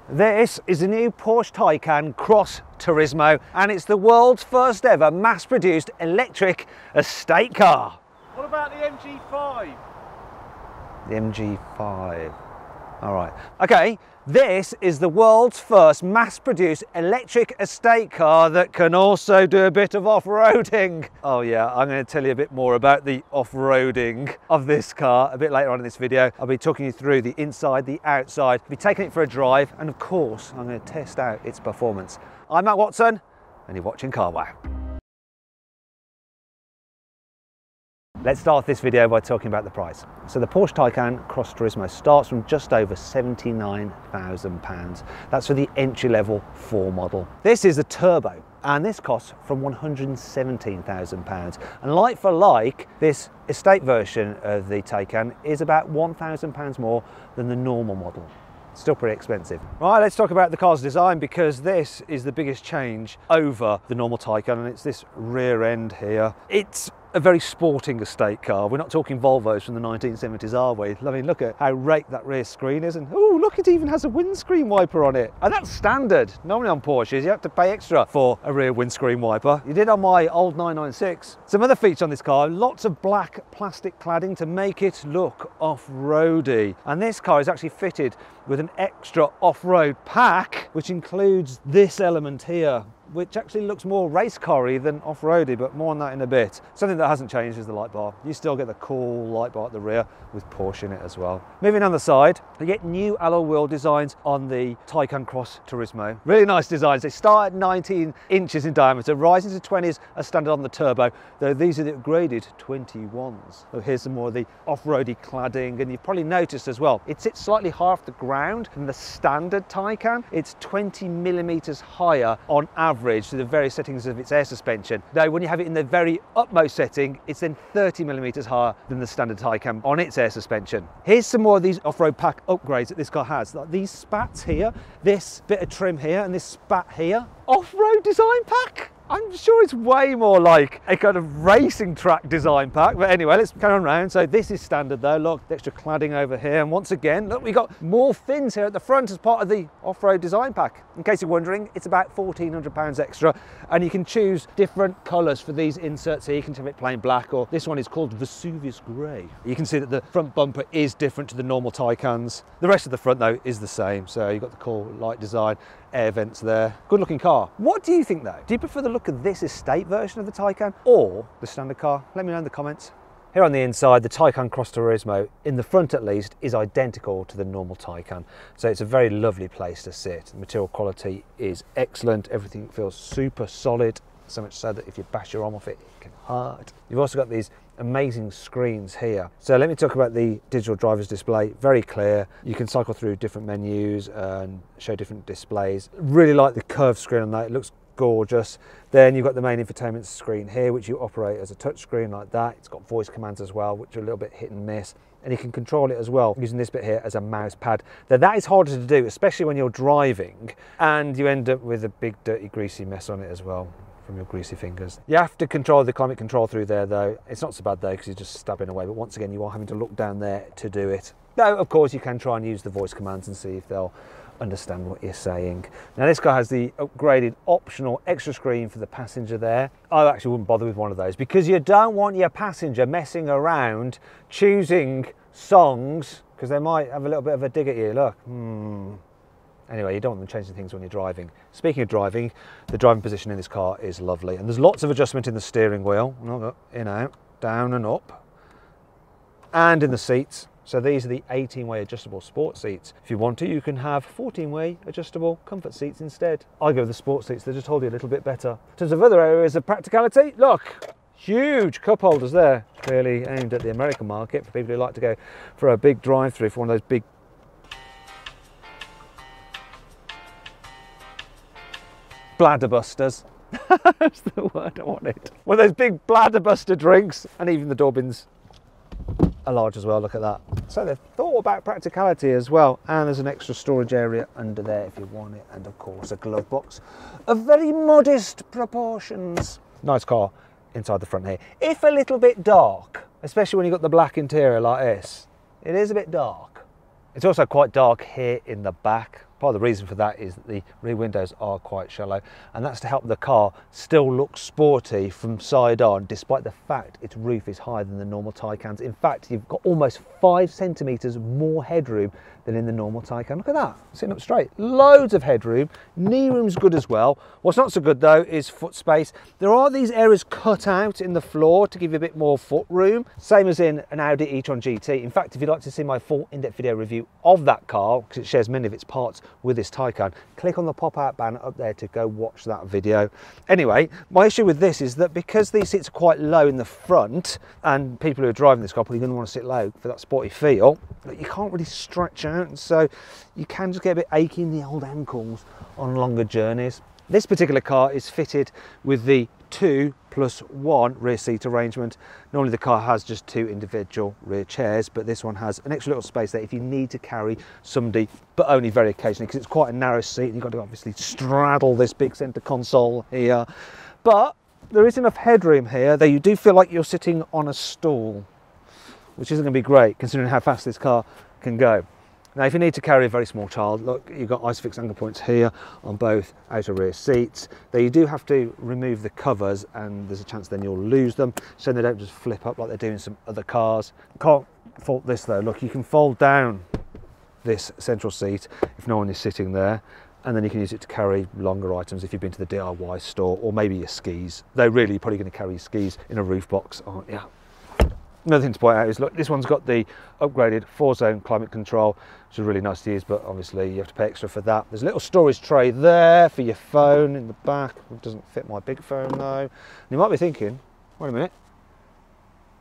This is a new Porsche Taycan Cross Turismo, and it's the world's first ever mass-produced electric estate car. What about the MG5? The MG5. All right. Okay, this is the world's first mass-produced electric estate car that can also do a bit of off-roading. Oh yeah, I'm going to tell you a bit more about the off-roading of this car a bit later on in this video. I'll be talking you through the inside, the outside, I'll be taking it for a drive, and of course, I'm going to test out its performance. I'm Matt Watson, and you're watching Car Wow. Let's start this video by talking about the price. So the Porsche Taycan Cross Turismo starts from just over £79,000. That's for the entry-level 4 model. This is a turbo, and this costs from £117,000. And like for like, this estate version of the Taycan is about £1,000 more than the normal model. Still pretty expensive. Right, let's talk about the car's design, because this is the biggest change over the normal Taycan, and it's this rear end here. It's a very sporting estate car. We're not talking Volvos from the 1970s, are we? I mean, look at how raked that rear screen is, and oh, look, it even has a windscreen wiper on it. And that's standard. Normally on Porsches, you have to pay extra for a rear windscreen wiper. You did on my old 996. Some other features on this car, lots of black plastic cladding to make it look off-roady. And this car is actually fitted with an extra off-road pack, which includes this element here, which actually looks more race car-y than off-roady, but more on that in a bit. Something that hasn't changed is the light bar. You still get the cool light bar at the rear with Porsche in it as well. Moving on the side, you get new alloy wheel designs on the Taycan Cross Turismo. Really nice designs. They start at 19 inches in diameter, rising to 20s as standard on the turbo, though these are the upgraded 21s. So here's some more of the off-roady cladding, and you've probably noticed as well, it sits slightly higher off the ground than the standard Taycan. It's 20 millimeters higher on average to the various settings of its air suspension. Now, when you have it in the very utmost setting, it's then 30 millimeters higher than the standard Taycan on its air suspension. Here's some more of these off-road pack upgrades that this car has. Like these spats here, this bit of trim here, and this spat here. Off-road design pack? I'm sure it's way more like a kind of racing track design pack, but anyway, let's carry on round. So this is standard though, look, the extra cladding over here, and once again, look, we got more fins here at the front as part of the off-road design pack. In case you're wondering, it's about £1,400 extra, and you can choose different colours for these inserts here. You can have it plain black, or this one is called Vesuvius Grey. You can see that the front bumper is different to the normal Taycans. The rest of the front though is the same, so you've got the cool light design, air vents there. Good looking car. What do you think though? Do you prefer the look of this estate version of the Taycan or the standard car? Let me know in the comments. Here on the inside, the Taycan Cross Turismo, in the front at least, is identical to the normal Taycan. So it's a very lovely place to sit. The material quality is excellent. Everything feels super solid, so much so that if you bash your arm off it, it can hurt. You've also got these amazing screens here. So let me talk about the digital driver's display. Very clear. You can cycle through different menus and show different displays. Really like the curved screen on that. It looks gorgeous. Then you've got the main infotainment screen here, which you operate as a touch screen like that. It's got voice commands as well, which are a little bit hit and miss. And you can control it as well using this bit here as a mouse pad. Now that is harder to do, especially when you're driving, and you end up with a big dirty greasy mess on it as well from your greasy fingers. You have to control the climate control through there though. It's not so bad though, because you're just stabbing away, but once again you are having to look down there to do it. Though of course you can try and use the voice commands and see if they'll understand what you're saying. Now this guy has the upgraded optional extra screen for the passenger there. I actually wouldn't bother with one of those, because you don't want your passenger messing around choosing songs, because they might have a little bit of a dig at you. Look, Anyway, you don't want them changing things when you're driving. Speaking of driving, the driving position in this car is lovely, and there's lots of adjustment in the steering wheel, in, out, down and up, and in the seats. So these are the 18-way adjustable sport seats. If you want to, you can have 14-way adjustable comfort seats instead. I go with the sport seats, they just hold you a little bit better. In terms of other areas of practicality, look, huge cup holders there, clearly aimed at the American market for people who like to go for a big drive-through, for one of those big bladder busters. That's the word I wanted. One of those big bladder buster drinks, and even the door bins are large as well, look at that. So they've thought about practicality as well, and there's an extra storage area under there if you want it, and of course a glove box of very modest proportions. Nice car inside the front here, if a little bit dark, especially when you've got the black interior like this. It is a bit dark. It's also quite dark here in the back. Part of the reason for that is that the rear windows are quite shallow, and that's to help the car still look sporty from side on, despite the fact its roof is higher than the normal Taycans. In fact, you've got almost 5 centimetres more headroom than in the normal Taycan. Look at that, sitting up straight. Loads of headroom, knee room's good as well. What's not so good though is foot space. There are these areas cut out in the floor to give you a bit more foot room, same as in an Audi e-tron GT. In fact, if you'd like to see my full in-depth video review of that car, because it shares many of its parts with this Taycan, click on the pop-out banner up there to go watch that video. Anyway, my issue with this is that because these seats are quite low in the front, and people who are driving this car are probably going to want to sit low for that sporty feel, you can't really stretch out, so you can just get a bit achy in the old ankles on longer journeys. This particular car is fitted with the 2+1 rear seat arrangement. Normally the car has just 2 individual rear chairs, but this one has an extra little space there if you need to carry somebody, but only very occasionally, because it's quite a narrow seat and you've got to obviously straddle this big centre console here. But there is enough headroom here that you do feel like you're sitting on a stool, which isn't going to be great considering how fast this car can go. Now, if you need to carry a very small child, look, you've got ISOFIX anchor points here on both outer rear seats. Though you do have to remove the covers, and there's a chance then you'll lose them, so they don't just flip up like they do in some other cars. Can't fault this though. Look, you can fold down this central seat if no one is sitting there, and then you can use it to carry longer items if you've been to the DIY store, or maybe your skis. Though really, you're probably going to carry your skis in a roof box, aren't you? Another thing to point out is, look, this one's got the upgraded 4-zone climate control, which is really nice to use, but obviously you have to pay extra for that. There's a little storage tray there for your phone in the back. It doesn't fit my big phone though. And you might be thinking, wait a minute,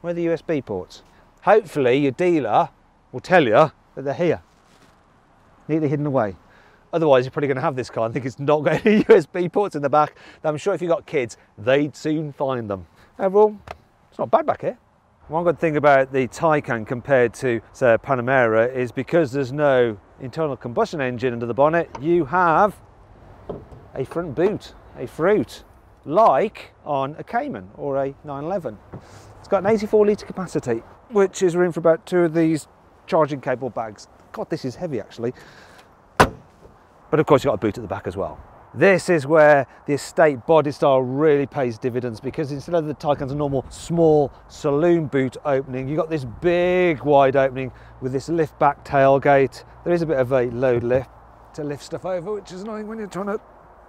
where are the USB ports? Hopefully your dealer will tell you that they're here, neatly hidden away. Otherwise, you're probably going to have this car and think it's not got any USB ports in the back. I'm sure if you've got kids, they'd soon find them. Overall, it's not bad back here. One good thing about the Taycan compared to, say, a Panamera is because there's no internal combustion engine under the bonnet, you have a front boot, a fruit, like on a Cayman or a 911. It's got an 84 litre capacity, which is room for about 2 of these charging cable bags. God, this is heavy actually. But of course you've got a boot at the back as well. This is where the estate body style really pays dividends, because instead of the Taycan's normal small saloon boot opening, you've got this big wide opening with this lift back tailgate. There is a bit of a load lift to lift stuff over, which is annoying when you're trying to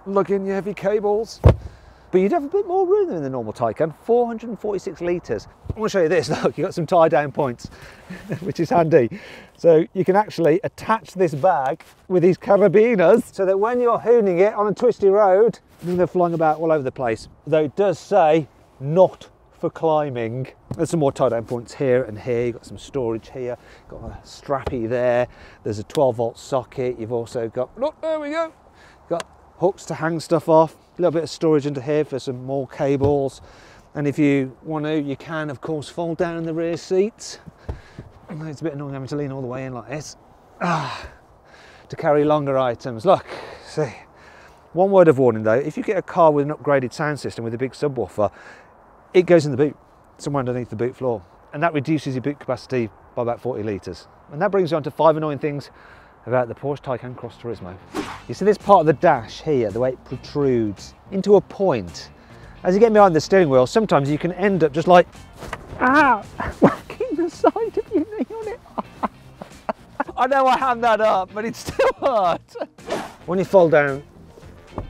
lug in your heavy cables. But you'd have a bit more room than the normal Taycan, 446 litres. I want to show you this, look, you've got some tie down points, which is handy. So you can actually attach this bag with these carabiners so that when you're hooning it on a twisty road, they're flying about all over the place. Though it does say, not for climbing. There's some more tie down points here and here. You've got some storage here, got a strappy there. There's a 12-volt socket. You've also got, look, there we go. Got hooks to hang stuff off. A little bit of storage under here for some more cables. And if you want to, you can of course fold down the rear seats. It's a bit annoying having to lean all the way in like this to carry longer items. Look, see. One word of warning though, if you get a car with an upgraded sound system with a big subwoofer, it goes in the boot, somewhere underneath the boot floor, and that reduces your boot capacity by about 40 litres. And that brings you on to 5 annoying things about the Porsche Taycan Cross Turismo. You see this part of the dash here, the way it protrudes into a point. As you get behind the steering wheel, sometimes you can end up just like, whacking the side of your knee on it. I know I hand that up, but it still hurts. When you fold down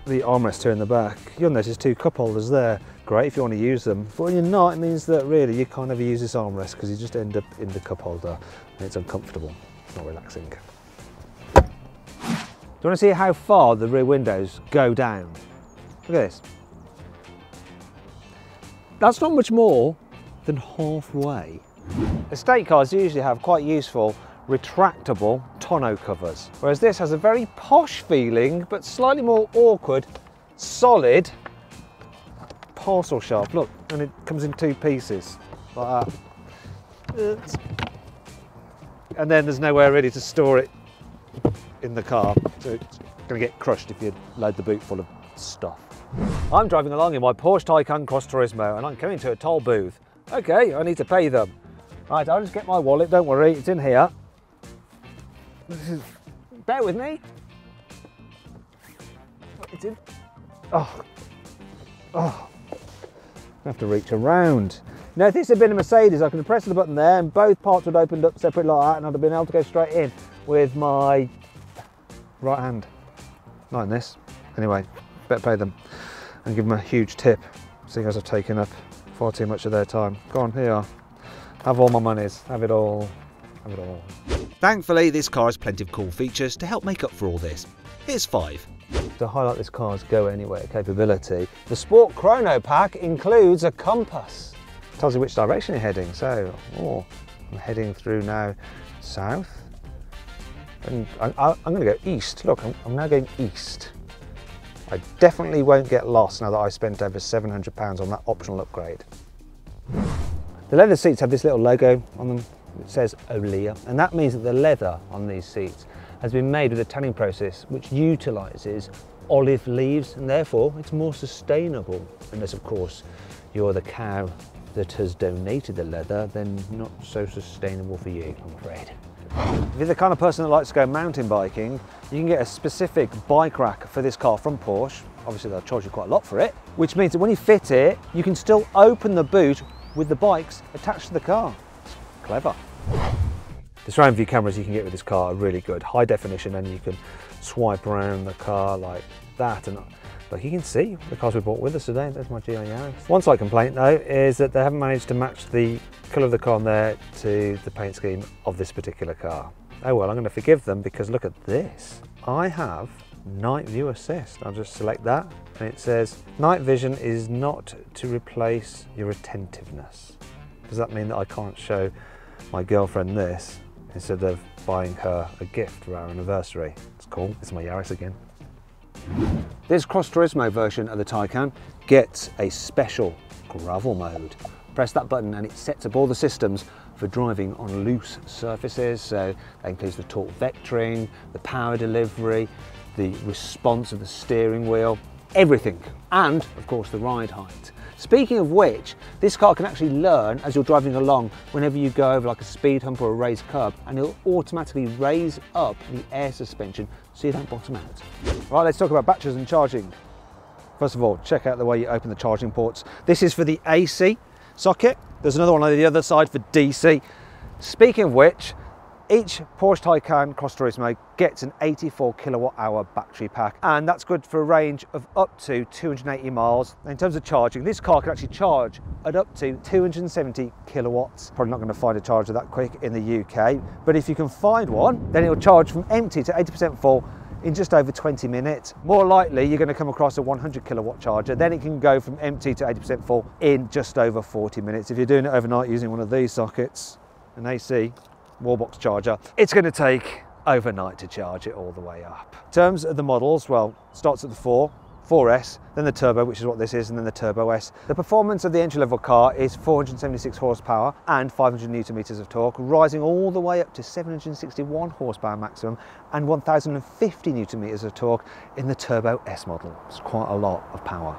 the armrest here in the back, you'll notice 2 cup holders there. Great if you want to use them, but when you're not, it means that really you can't ever use this armrest because you just end up in the cup holder and it's uncomfortable, it's not relaxing. Do you want to see how far the rear windows go down? Look at this. That's not much more than halfway. Estate cars usually have quite useful retractable tonneau covers, whereas this has a very posh feeling but slightly more awkward, solid parcel shelf. Look, and it comes in 2 pieces like that. And then there's nowhere really to store it in the car, so it's going to get crushed if you load the boot full of stuff. I'm driving along in my Porsche Taycan Cross Turismo and I'm coming to a toll booth. Okay, I need to pay them. Right, I'll just get my wallet, don't worry, it's in here. Bear with me. It's in. Oh. I have to reach around. Now, if this had been a Mercedes, I could have pressed the button there and both parts would have opened up separate like that, and I'd have been able to go straight in with my right hand. Not in this. Anyway, better pay them and give them a huge tip, seeing as I've taken up far too much of their time. Go on, here you are. Have all my monies. Have it all. Have it all. Thankfully, this car has plenty of cool features to help make up for all this. Here's 5. To highlight this car's go anywhere capability, the Sport Chrono Pack includes a compass. Tells you which direction you're heading. So, I'm heading through now south. And I'm going to go east. Look, I'm now going east. I definitely won't get lost now that I spent over £700 on that optional upgrade. The leather seats have this little logo on them. It says Olia, and that means that the leather on these seats has been made with a tanning process which utilises olive leaves, and therefore it's more sustainable. Unless, of course, you're the cow that has donated the leather, then not so sustainable for you, I'm afraid. If you're the kind of person that likes to go mountain biking, you can get a specific bike rack for this car from Porsche. Obviously they'll charge you quite a lot for it, which means that when you fit it, you can still open the boot with the bikes attached to the car. It's clever. The surround view cameras you can get with this car are really good, high definition, and you can swipe around the car like that, and like you can see the cars we bought with us today. There's my GR Yaris. One slight complaint though is that they haven't managed to match the colour of the car on there to the paint scheme of this particular car. Oh well, I'm going to forgive them because look at this. I have night view assist. I'll just select that and it says night vision is not to replace your attentiveness. Does that mean that I can't show my girlfriend this instead of buying her a gift for our anniversary? It's cool. It's my Yaris again. This Cross Turismo version of the Taycan gets a special gravel mode. Press that button and it sets up all the systems for driving on loose surfaces. So that includes the torque vectoring, the power delivery, the response of the steering wheel, everything, and of course the ride height. Speaking of which, this car can actually learn as you're driving along whenever you go over like a speed hump or a raised curb, and it'll automatically raise up the air suspension so you don't bottom out. Right, let's talk about batteries and charging. First of all, check out the way you open the charging ports. This is for the AC socket. There's another one on the other side for DC. Speaking of which, each Porsche Taycan Cross Turismo gets an 84 kilowatt hour battery pack, and that's good for a range of up to 280 miles. In terms of charging, this car can actually charge at up to 270 kilowatts. Probably not going to find a charger that quick in the UK, but if you can find one, then it'll charge from empty to 80% full in just over 20 minutes. More likely, you're going to come across a 100 kilowatt charger, then it can go from empty to 80% full in just over 40 minutes. If you're doing it overnight using one of these sockets, an AC wallbox charger, it's going to take overnight to charge it all the way up. In terms of the models, well, starts at the 4S, then the Turbo, which is what this is, and then the Turbo S. The performance of the entry-level car is 476 horsepower and 500 newton meters of torque, rising all the way up to 761 horsepower maximum and 1050 newton meters of torque in the Turbo S model. It's quite a lot of power.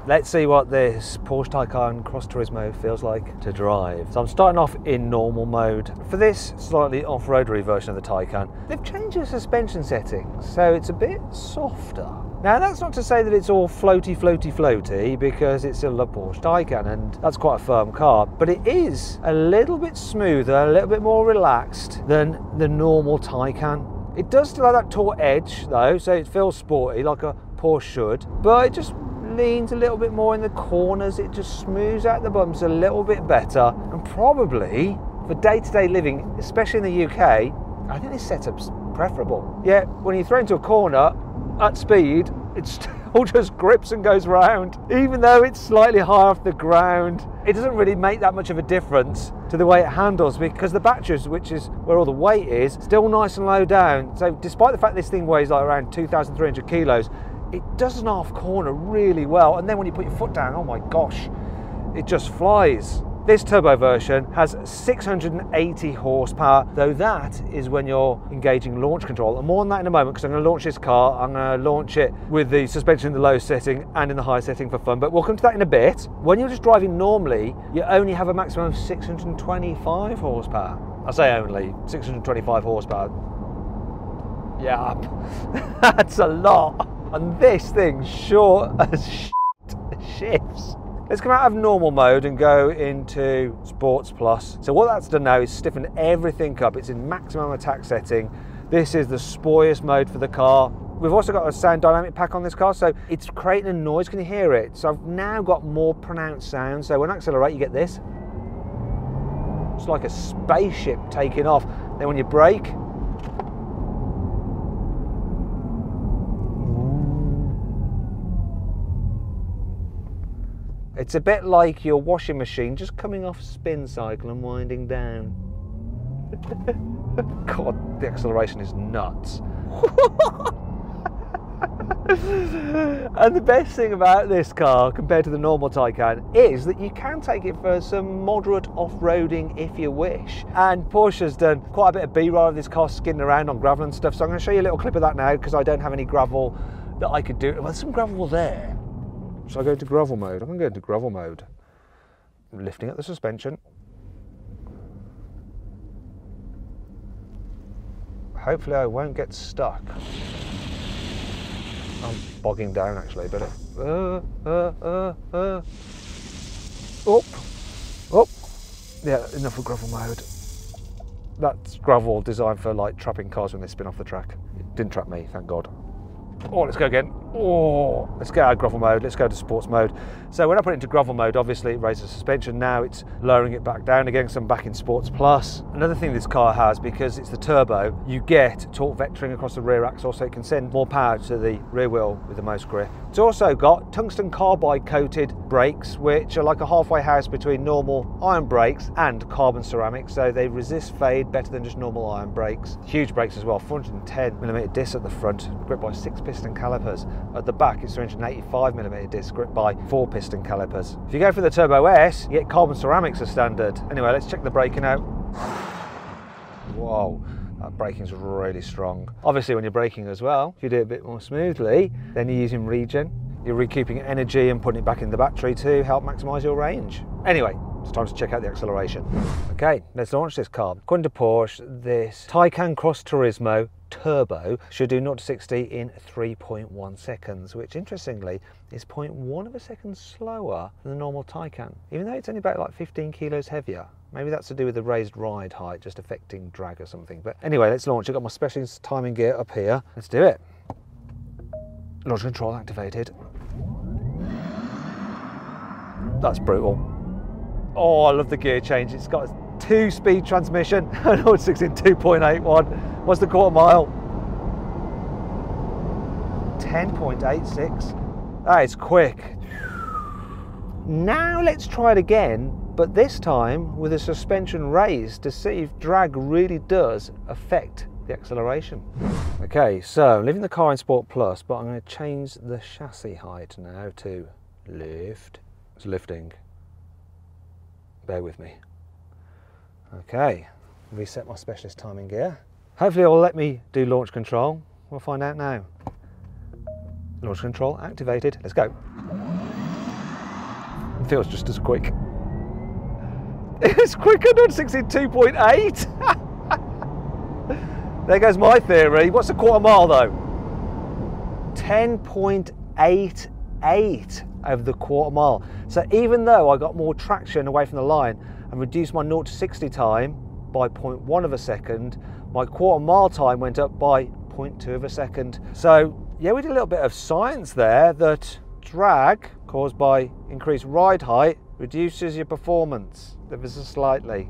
Let's see what this Porsche Taycan Cross Turismo feels like to drive. So I'm starting off in normal mode. For this slightly off-roadery version of the Taycan, they've changed the suspension settings, so it's a bit softer. Now that's not to say that it's all floaty, because it's still a Porsche Taycan and that's quite a firm car, but it is a little bit smoother, a little bit more relaxed than the normal Taycan. It does still have that taut edge though, so it feels sporty like a Porsche should, but it just leans a little bit more in the corners. It just smooths out the bumps a little bit better, and probably for day-to-day living, especially in the UK, I think this setup's preferable. Yeah, when you throw into a corner at speed, it still just grips and goes round. Even though it's slightly higher off the ground, it doesn't really make that much of a difference to the way it handles, because the batteries, which is where all the weight is, still nice and low down. So despite the fact this thing weighs like around 2,300 kilos, it does an half corner really well, and then when you put your foot down, oh my gosh, it just flies. This turbo version has 680 horsepower, though that is when you're engaging launch control. And more on that in a moment, because I'm going to launch this car. I'm going to launch it with the suspension in the low setting and in the high setting for fun, but we'll come to that in a bit. When you're just driving normally, you only have a maximum of 625 horsepower. I say only, 625 horsepower. Yeah, that's a lot. And this thing short as shifts. Let's come out of normal mode and go into Sports Plus. So what that's done now is stiffened everything up. It's in maximum attack setting. This is the spurious mode for the car. We've also got a sound dynamic pack on this car, so it's creating a noise. Can you hear it? So I've now got more pronounced sound. So when I accelerate, you get this. It's like a spaceship taking off. Then when you brake, it's a bit like your washing machine just coming off spin cycle and winding down. God, the acceleration is nuts. And the best thing about this car compared to the normal Taycan is that you can take it for some moderate off-roading if you wish. And Porsche's done quite a bit of B-roll of this car skidding around on gravel and stuff, so I'm going to show you a little clip of that now because I don't have any gravel that I could do. Well, there's some gravel there. So I go into gravel mode. I'm going to go into gravel mode. I'm lifting up the suspension. Hopefully I won't get stuck. I'm bogging down actually, but up. Yeah, enough of gravel mode. That's gravel designed for like trapping cars when they spin off the track. It didn't trap me, thank God. Oh, let's go again. Oh, let's get out of gravel mode. Let's go to sports mode. So when I put it into gravel mode, obviously it raises the suspension. Now it's lowering it back down again, so I'm back in sports plus. Another thing this car has, because it's the turbo, you get torque vectoring across the rear axle, so it can send more power to the rear wheel with the most grip. It's also got tungsten carbide coated brakes, which are like a halfway house between normal iron brakes and carbon ceramic, so they resist fade better than just normal iron brakes. Huge brakes as well, 410mm disc at the front, gripped by 6 piston calipers. At the back it's 385mm disc gripped by 4 piston calipers. If you go for the Turbo S, you get carbon ceramics as standard. Anyway, let's check the braking out. Whoa, that braking's really strong. Obviously when you're braking as well, if you do it a bit more smoothly, then you're using regen. You're recouping energy and putting it back in the battery to help maximise your range. Anyway, it's time to check out the acceleration. Okay, let's launch this car. According to Porsche, this Taycan Cross Turismo Turbo should do 0 to 60 in 3.1 seconds, which interestingly is 0.1 of a second slower than the normal Taycan, even though it's only about like 15 kilos heavier. Maybe that's to do with the raised ride height, just affecting drag or something. But anyway, let's launch. I've got my specialist timing gear up here. Let's do it. Launch control activated. That's brutal. Oh, I love the gear change. It's got a 2-speed transmission, 0 to 60 in 2.81. What's the quarter mile? 10.86. That is quick. Now let's try it again, but this time with the suspension raised to see if drag really does affect the acceleration. Okay, so I'm leaving the car in Sport Plus, but I'm going to change the chassis height now to lift. It's lifting. Bear with me. Okay, reset my specialist timing gear. Hopefully it'll let me do launch control. We'll find out now. Launch control activated. Let's go. It feels just as quick. It's quicker than 62.8. There goes my theory. What's a quarter mile though? 10.88 over the quarter mile. So even though I got more traction away from the line and reduced my 0 to 60 time by 0.1 of a second, my quarter mile time went up by 0.2 of a second. So yeah, we did a little bit of science there, that drag caused by increased ride height reduces your performance ever so slightly.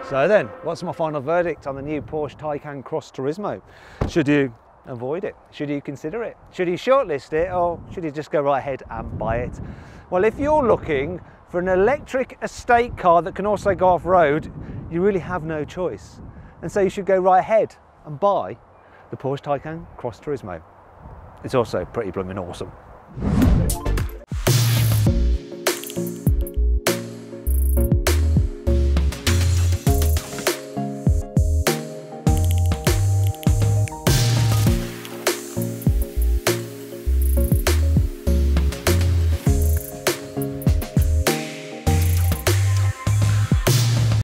So then, what's my final verdict on the new Porsche Taycan Cross Turismo? Should you avoid it? Should you consider it? Should you shortlist it, or should you just go right ahead and buy it? Well, if you're looking for an electric estate car that can also go off-road, you really have no choice. And so you should go right ahead and buy the Porsche Taycan Cross Turismo. It's also pretty blooming awesome.